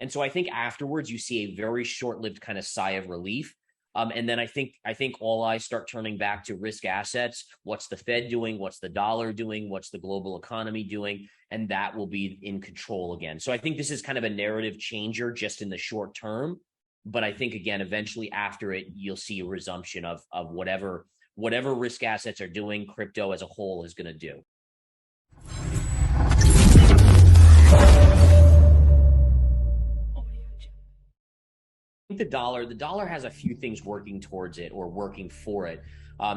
And so I think afterwards you see a very short-lived kind of sigh of relief. And then I think all eyes start turning back to risk assets. What's the Fed doing? What's the dollar doing? What's the global economy doing? And that will be in control again. So I think this is kind of a narrative changer just in the short term. But I think, again, eventually after it, you'll see a resumption of whatever risk assets are doing, crypto as a whole is going to do. The dollar has a few things working towards it or working for it.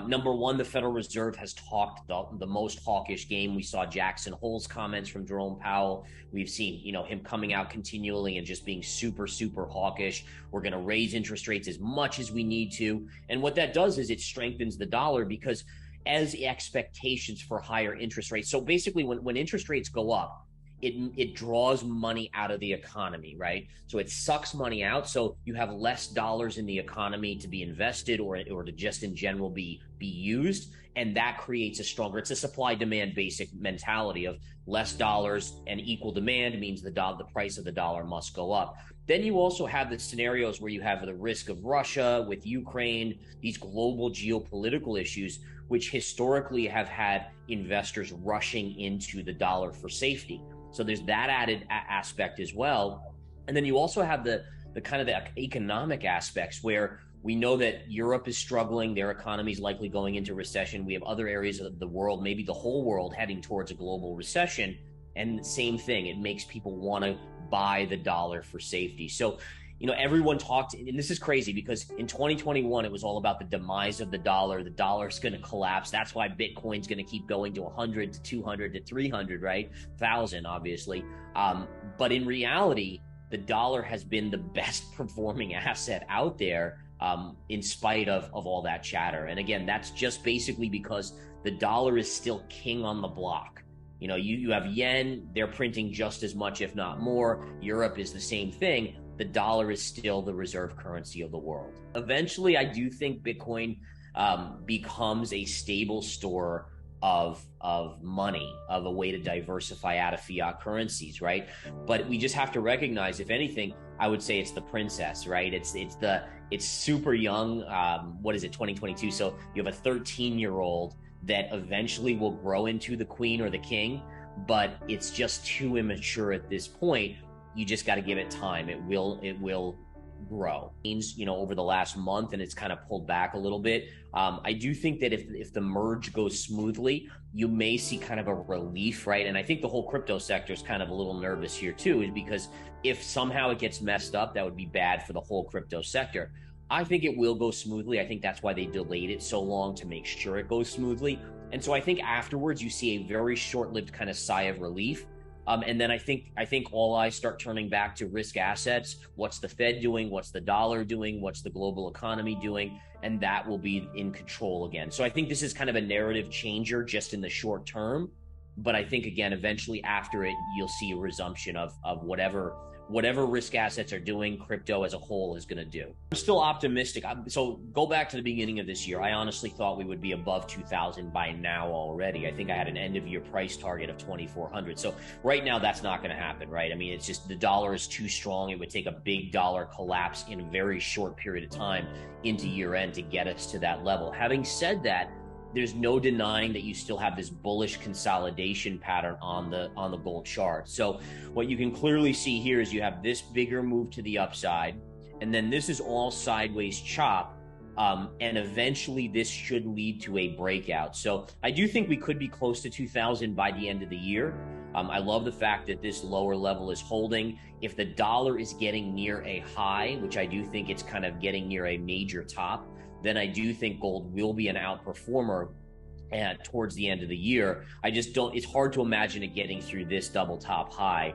Number one, the Federal Reserve has talked the most hawkish game. We saw Jackson Hole's comments from Jerome Powell. We've seen, him coming out continually and just being super, super hawkish. We're going to raise interest rates as much as we need to. And what that does is it strengthens the dollar because as expectations for higher interest rates. So basically when interest rates go up, it draws money out of the economy, right? So it sucks money out. So you have less dollars in the economy to be invested or to just in general be used. And that creates it's a supply demand basic mentality of less dollars and equal demand means the price of the dollar must go up. Then you also have the scenarios where you have the risk of Russia with Ukraine, these global geopolitical issues, which historically have had investors rushing into the dollar for safety. So there's that added aspect as well. And then you also have the kind of the economic aspects where we know that Europe is struggling. Their economy is likely going into recession. We have other areas of the world, maybe the whole world, heading towards a global recession. And the same thing, it makes people want to buy the dollar for safety. So, everyone talked, and this is crazy because in 2021, it was all about the demise of the dollar. The dollar's going to collapse. That's why Bitcoin's going to keep going to 100 to 200 to 300, right? 1,000, obviously. But in reality, the dollar has been the best performing asset out there in spite of all that chatter. And again, that's just basically because the dollar is still king on the block. You have yen, they're printing just as much, if not more. Europe is the same thing. The dollar is still the reserve currency of the world. Eventually, I do think Bitcoin becomes a stable store of money, of a way to diversify out of fiat currencies, right? But we just have to recognize, if anything, I would say it's the princess, right? It's super young. 2022? So you have a 13-year-old that eventually will grow into the queen or the king, but it's just too immature at this point. You just got to give it time. It will grow. Over the last month, and it's kind of pulled back a little bit. I do think that if the merge goes smoothly, you may see kind of a relief, right? And I think the whole crypto sector is kind of a little nervous here too, is because if somehow it gets messed up, that would be bad for the whole crypto sector. I think it will go smoothly. I think that's why they delayed it so long, to make sure it goes smoothly. And so I think afterwards you see a very short-lived kind of sigh of relief. And then I think all eyes start turning back to risk assets. What's the Fed doing? What's the dollar doing? What's the global economy doing? And that will be in control again. So I think this is kind of a narrative changer just in the short term. But I think, again, eventually after it, you'll see a resumption of whatever risk assets are doing, crypto as a whole is going to do. I'm still optimistic. So go back to the beginning of this year. I honestly thought we would be above 2,000 by now already. I think I had an end of year price target of 2,400. So right now that's not going to happen, right? I mean, it's just the dollar is too strong. It would take a big dollar collapse in a very short period of time into year end to get us to that level. Having said that, there's no denying that you still have this bullish consolidation pattern on the gold chart. So what you can clearly see here is you have this bigger move to the upside, and then this is all sideways chop, and eventually this should lead to a breakout. So I do think we could be close to 2,000 by the end of the year. I love the fact that this lower level is holding. If the dollar is getting near a high, which I do think it's kind of getting near a major top, then I do think gold will be an outperformer towards the end of the year. It's hard to imagine it getting through this double top high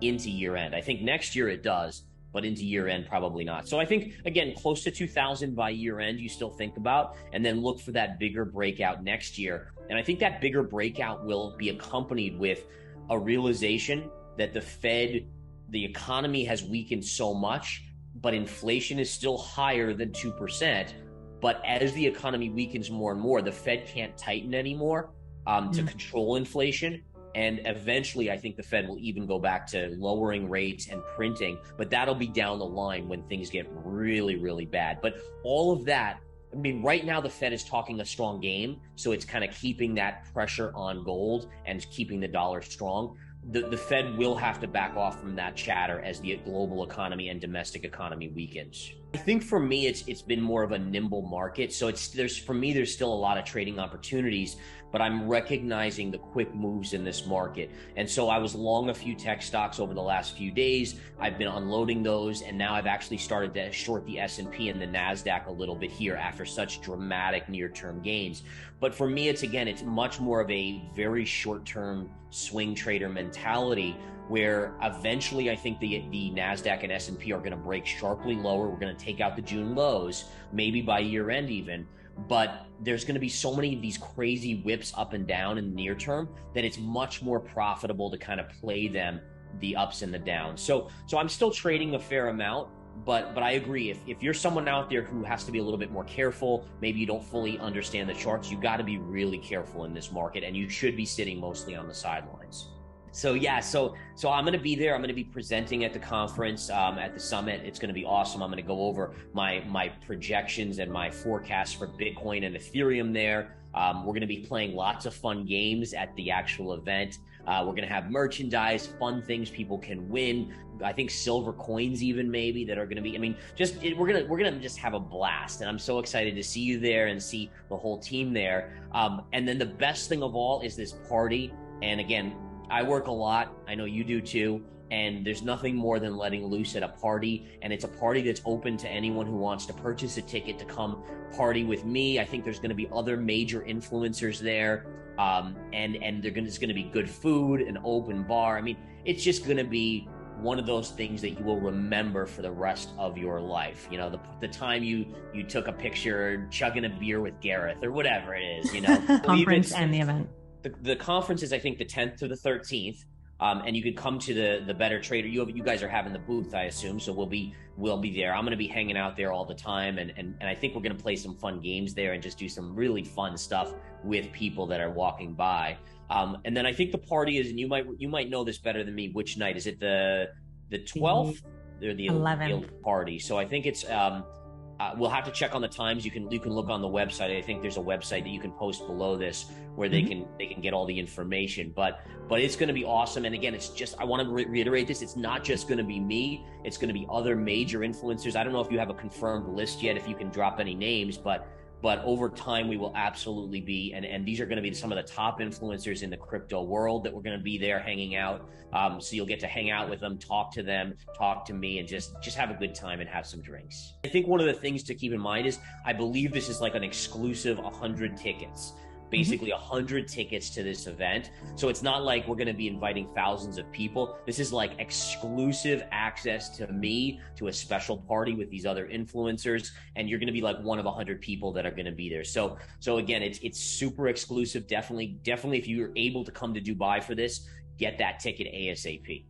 into year end. I think next year it does, but into year end, probably not. So I think, again, close to 2,000 by year end, you still think about, and then look for that bigger breakout next year. And I think that bigger breakout will be accompanied with a realization that the economy has weakened so much, but inflation is still higher than 2%. But as the economy weakens more and more, the Fed can't tighten anymore to control inflation. And eventually, I think the Fed will even go back to lowering rates and printing, but that'll be down the line when things get really, really bad. But all of that, I mean, right now the Fed is talking a strong game, so it's kind of keeping that pressure on gold and keeping the dollar strong. The Fed will have to back off from that chatter as the global economy and domestic economy weakens. I think for me, it's been more of a nimble market. So there's still a lot of trading opportunities, but I'm recognizing the quick moves in this market. And so I was long a few tech stocks over the last few days. I've been unloading those, and now I've actually started to short the S&P and the NASDAQ a little bit here after such dramatic near-term gains. But for me, it's much more of a very short-term swing trader mentality, where eventually I think the NASDAQ and S&P are going to break sharply lower. We're going to take out the June lows, maybe by year end even. But there's going to be so many of these crazy whips up and down in the near term that it's much more profitable to kind of play them, the ups and the downs. So I'm still trading a fair amount, but I agree. If you're someone out there who has to be a little bit more careful, maybe you don't fully understand the charts, you got to be really careful in this market, and you should be sitting mostly on the sidelines. So I'm going to be there. I'm going to be presenting at the conference, at the summit. It's going to be awesome. I'm going to go over my projections and my forecasts for Bitcoin and Ethereum there. We're going to be playing lots of fun games at the actual event. We're going to have merchandise, fun things people can win. I think silver coins even maybe that are going to be, we're going to just have a blast. And I'm so excited to see you there and see the whole team there. And then the best thing of all is this party. And again, I work a lot. I know you do too. And there's nothing more than letting loose at a party. And it's a party that's open to anyone who wants to purchase a ticket to come party with me. I think there's going to be other major influencers there. And there's going to be good food, an open bar. I mean, it's just going to be one of those things that you will remember for the rest of your life. You know, the time you took a picture chugging a beer with Gareth or whatever it is, you know. Conference and the event. The conference is, I think, the 10th to the 13th. And you could come to the Better Trader. You guys are having the booth, I assume, so we'll be there. I'm going to be hanging out there all the time, and I think we're going to play some fun games there and just do some really fun stuff with people that are walking by. And then I think the party is, and you might know this better than me. Which night is it? The 12th or the 11th party? So I think it's. We'll have to check on the times. You can look on the website. I think there's a website that you can post below this where they can get all the information. But it's going to be awesome. And again, it's just, I want to reiterate this. It's not just going to be me. It's going to be other major influencers. I don't know if you have a confirmed list yet, if you can drop any names, but over time we will absolutely be, and these are going to be some of the top influencers in the crypto world that we're going to be there hanging out. So you'll get to hang out with them, talk to them, talk to me, and just have a good time and have some drinks. I think one of the things to keep in mind is I believe this is like an exclusive 100 tickets. Basically 100 tickets to this event. So it's not like we're going to be inviting thousands of people. This is like exclusive access to me, to a special party with these other influencers. And you're going to be like one of 100 people that are going to be there. So again, it's super exclusive. Definitely, if you're able to come to Dubai for this, get that ticket ASAP.